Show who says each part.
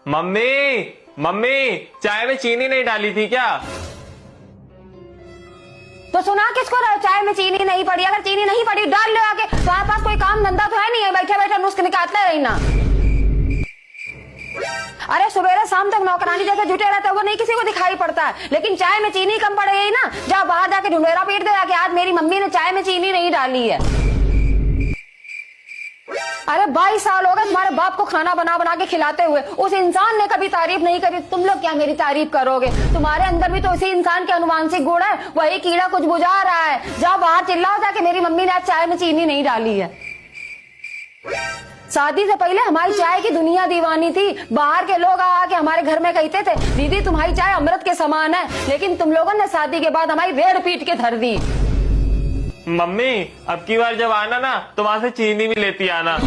Speaker 1: Mummy mummy, चाय में चीनी नहीं डाली थी क्या?
Speaker 2: तो सुना किसको रहे हो? चाय में चीनी नहीं पड़ी? अगर चीनी नहीं पड़ी डाल लो आके। तुम्हारे पास कोई काम धंधा तो है नहीं है, बैठे बैठे नुस्ख निकालते रहना। अरे सुबह शाम तक नौकरानी जैसे जुटे रहते वो नहीं किसी को दिखाई पड़ता है, लेकिन चाय में चीनी कम पड़ गई ना, जाओ बाहर जाके ढूंढेरा पीट दे कि आज मेरी मम्मी ने चाय में चीनी नहीं डाली है। अरे 22 साल हो गए तुम्हारे बाप को खाना बना बना के खिलाते हुए, उस इंसान ने कभी तारीफ नहीं करी। तुम लोग क्या मेरी तारीफ करोगे? तुम्हारे अंदर भी तो उसी इंसान के अनुवांशिक गुण है, वही कीड़ा कुछ बुझा रहा है। जाओ बाहर चिल्लाओ जाके मेरी मम्मी ने आज चाय में चीनी नहीं डाली है। शादी से पहले हमारी चाय की दुनिया दीवानी थी। बाहर के लोग आके हमारे घर में कहते थे दीदी तुम्हारी चाय अमृत के समान है, लेकिन तुम लोगों ने शादी के बाद हमारी रेड़ पीट के धर दी।
Speaker 1: मम्मी अब की बार जब आना ना तो वहां से चीनी भी लेती आना।